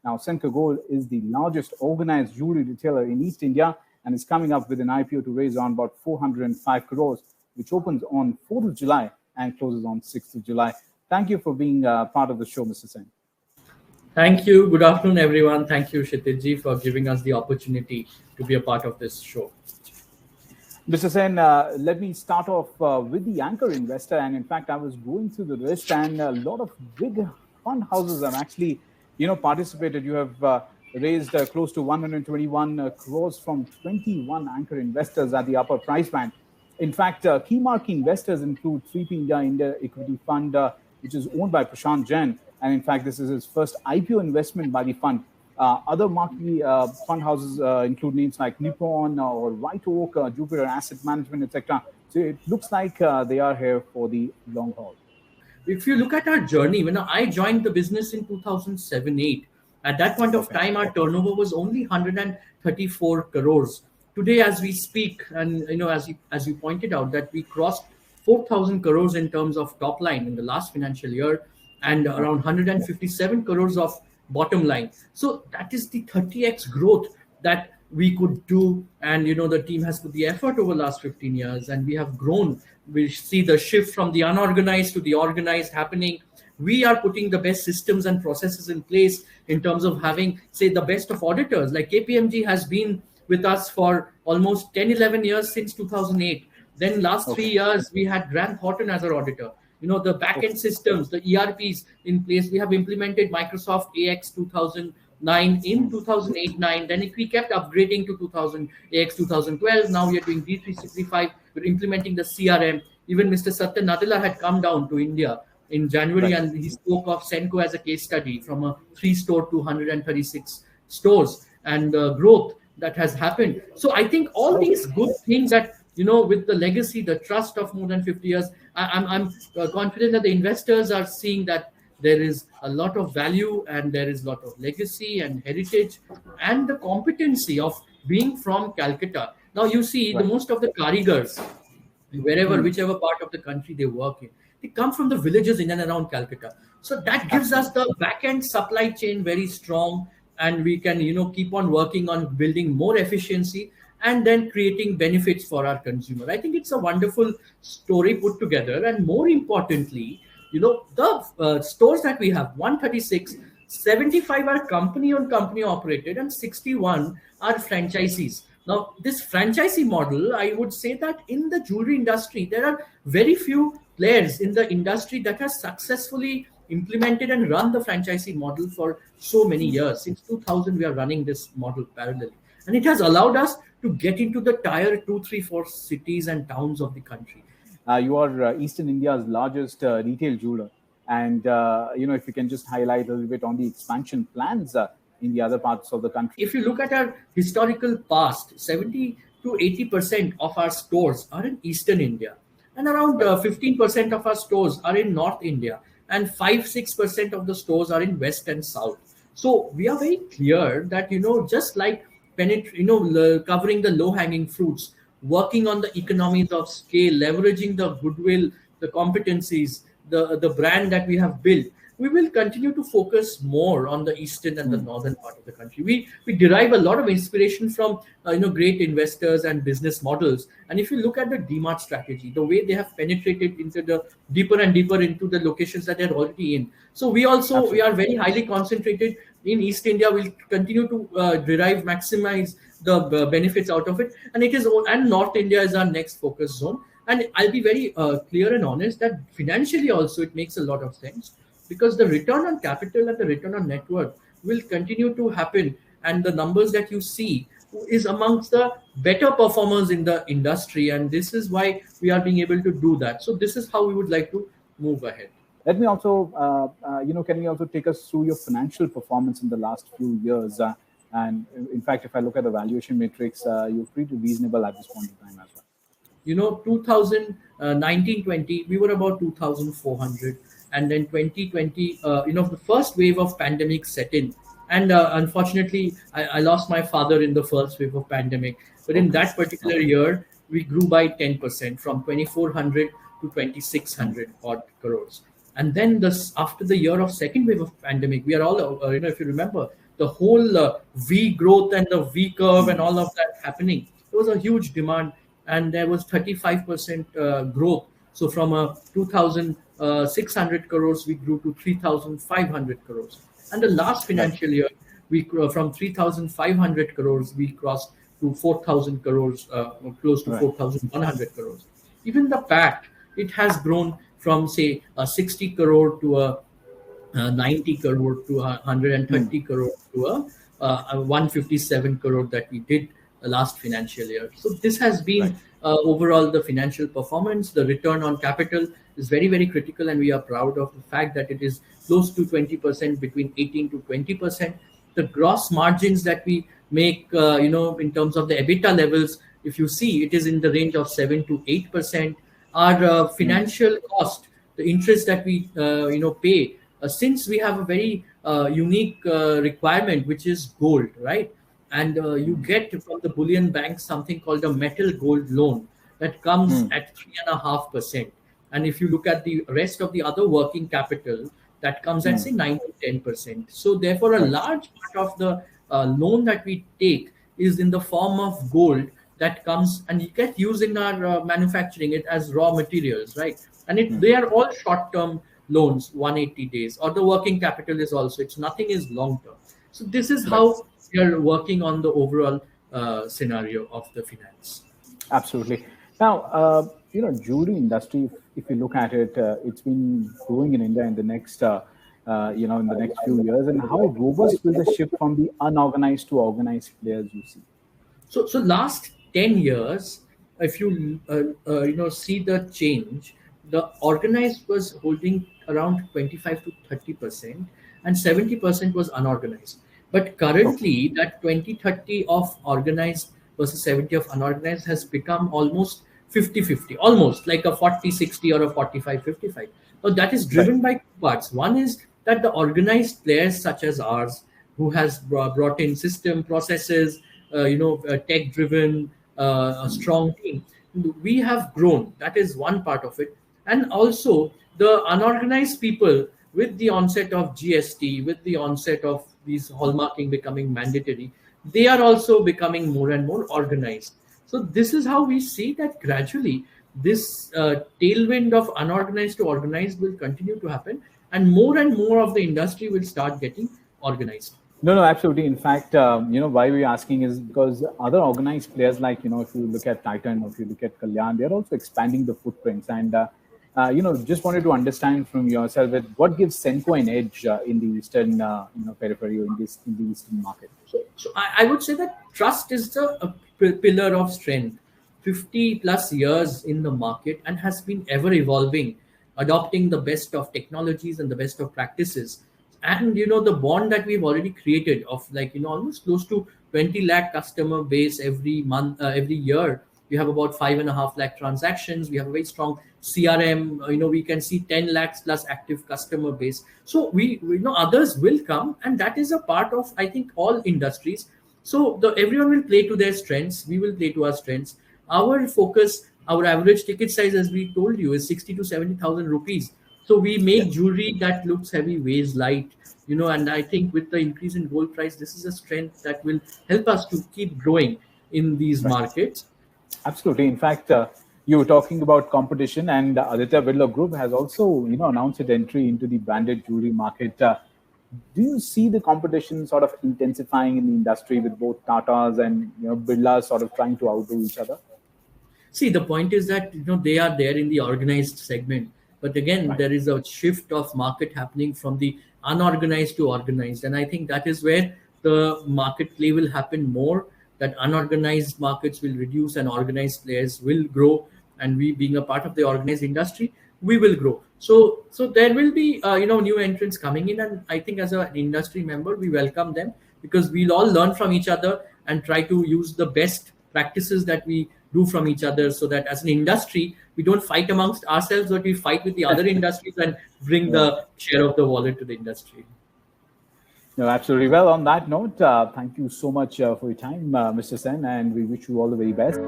Now, Senco Gold is the largest organized jewelry retailer in East India and is coming up with an IPO to raise around about 405 crores, which opens on 4th of July and closes on 6th of July. Thank you for being part of the show, Mr. Sen. Thank you. Good afternoon, everyone. Thank you, Kshitij, for giving us the opportunity to be a part of this show. Mr. Sen, let me start off with the anchor investor. And in fact, I was going through the list, and a lot of big fund houses have actually, participated. You have raised close to 121 crores from 21 anchor investors at the upper price band. In fact, key marquee investors include 3P India Equity Fund, which is owned by Prashant Jain. And in fact, this is his first IPO investment by the fund. Other marquee fund houses include names like Nippon or White Oak, Jupiter Asset Management, etc. So it looks like they are here for the long haul. If you look at our journey, when I joined the business in 2007-8, at that point of time, our turnover was only 134 crores. Today, as we speak, and as you pointed out, that we crossed 4,000 crores in terms of top line in the last financial year, and around 157 crores of bottom line. So that is the 30x growth that we could do. And the team has put the effort over the last 15 years, and we have grown. We see the shift from the unorganized to the organized happening. We are putting the best systems and processes in place in terms of having, say, the best of auditors. Like KPMG has been with us for almost 10-11 years since 2008. Then last 3 years, we had Grant Thornton as our auditor. The back-end systems, the ERPs in place. We have implemented Microsoft AX 2009 in 2008-9. Then we kept upgrading to AX 2012. Now we are doing D365. We're implementing the CRM. Even Mr. Satya Nadella had come down to India in January, and he spoke of Senco as a case study from a 3-store to 136 stores and growth that has happened. So I think all these good things that, with the legacy, the trust of more than 50 years, I'm confident that the investors are seeing that there is a lot of value and there is a lot of legacy and heritage and the competency of being from Calcutta. Now you see the most of the karigars, whichever part of the country they work in, they come from the villages in and around Calcutta. So that gives us the back-end supply chain very strong, and we can, keep on working on building more efficiency and then creating benefits for our consumer. I think it's a wonderful story put together. And more importantly, the stores that we have, 136, 75 are company operated, and 61 are franchisees. Now, this franchisee model, I would say that in the jewelry industry, there are very few players in the industry that have successfully implemented and run the franchisee model for so many years. Since 2000, we are running this model parallelly. And it has allowed us to get into the tier 2, 3, 4 cities and towns of the country. You are Eastern India's largest retail jeweler. And, if you can just highlight a little bit on the expansion plans in the other parts of the country. If you look at our historical past, 70 to 80% of our stores are in Eastern India. And around 15% of our stores are in North India. And 5-6% of the stores are in West and South. So we are very clear that, just like covering the low-hanging fruits, working on the economies of scale, leveraging the goodwill, the competencies, the brand that we have built, we will continue to focus more on the eastern and the northern part of the country. We derive a lot of inspiration from great investors and business models. And if you look at the DMart strategy, the way they have penetrated into the deeper and deeper into the locations that they're already in. So we are very highly concentrated in East India. We'll continue to maximize the benefits out of it. And North India is our next focus zone. And I'll be very clear and honest that financially also it makes a lot of sense, because the return on capital and the return on net worth will continue to happen. And the numbers that you see is amongst the better performers in the industry. And this is why we are being able to do that. So this is how we would like to move ahead. Let me also, can you also take us through your financial performance in the last few years? And in fact, if I look at the valuation matrix, you're pretty reasonable at this point in time as well. 2019-20, we were about 2,400. And then 2020, the first wave of pandemic set in. And unfortunately, I lost my father in the first wave of pandemic. But in that particular year, we grew by 10% from 2,400 to 2,600 odd crores. And then after the year of second wave of pandemic, we are all, if you remember, the whole V growth and the V curve and all of that happening, there was a huge demand, and there was 35% growth. So from 2,600 crores, we grew to 3,500 crores. And the last Right. financial year, from 3,500 crores, we crossed to 4,000 crores, close to Right. 4,100 crores. Even the PAT, it has grown from say a 60 crore to a 90 crore to a Hmm. 130 crore to a 157 crore that we did last financial year. So this has Right. been overall the financial performance. The return on capital is very, very critical, and we are proud of the fact that it is close to 20%, between 18 to 20%. The gross margins that we make, in terms of the EBITDA levels, if you see, it is in the range of 7 to 8%. Our Hmm. financial cost, the interest that we pay, since we have a very unique requirement, which is gold, right? And you get from the bullion bank something called a metal gold loan that comes Hmm. at 3.5%. And if you look at the rest of the other working capital, that comes at Hmm. say 9 to 10%. So therefore, a Right. large part of the loan that we take is in the form of gold that comes and you get used in our manufacturing it as raw materials, right? And Hmm. they are all short term loans, 180 days, or the working capital is also, it's nothing is long term. So this is Right. how we are working on the overall scenario of the finance. Absolutely. Now, jewelry industry, if you look at it, it's been growing in India in the next, in the next few years. And how robust will the shift from the unorganized to organized players you see? So last 10 years, if you see the change, the organized was holding around 25 to 30%, and 70% was unorganized. But Okay. currently, that 20-30 of organized versus 70 of unorganized has become almost 50-50, almost like a 40-60 or a 45-55. Now that is Right. driven by two parts. One is that the organized players such as ours, who has brought in system processes, tech driven, a strong team, we have grown. That is one part of it. And also the unorganized people, with the onset of GST, with the onset of these hallmarking becoming mandatory, they are also becoming more and more organized. So this is how we see that gradually this tailwind of unorganized to organized will continue to happen, and more of the industry will start getting organized. No, no, absolutely. In fact, why we're asking is because other organized players, like, if you look at Titan or if you look at Kalyan, they're also expanding the footprints. And, just wanted to understand from yourself that what gives Senco an edge in the Eastern, periphery, in the Eastern market. So I would say that trust is a pillar of strength. 50 plus years in the market and has been ever evolving, adopting the best of technologies and the best of practices. And the bond that we've already created of like almost close to 20 lakh customer base every month, every year. We have about 5.5 lakh transactions. We have a very strong CRM. We can see 10 lakhs plus active customer base. So we know others will come, and that is a part of, I think, all industries. So everyone will play to their strengths. We will play to our strengths. Our focus, our average ticket size, as we told you, is 60 to 70,000 rupees. So we Yeah. make jewelry that looks heavy, weighs light. And I think with the increase in gold price, this is a strength that will help us to keep growing in these Right. markets. Absolutely. In fact, you were talking about competition, and Aditya Birla Group has also, announced its entry into the branded jewelry market. Do you see the competition sort of intensifying in the industry with both Tatas and Birlas sort of trying to outdo each other? See, the point is that they are there in the organized segment, but again, Right. there is a shift of market happening from the unorganized to organized, and I think that is where the market play will happen more. That unorganized markets will reduce and organized players will grow, and we, being a part of the organized industry, we will grow. So there will be new entrants coming in, and I think as an industry member, we welcome them because we'll all learn from each other and try to use the best practices that we do from each other, so that as an industry we don't fight amongst ourselves, but we fight with the other industries and bring Yeah. the share of the wallet to the industry. No, absolutely. Well, on that note, thank you so much for your time, Mr. Sen, and we wish you all the very best.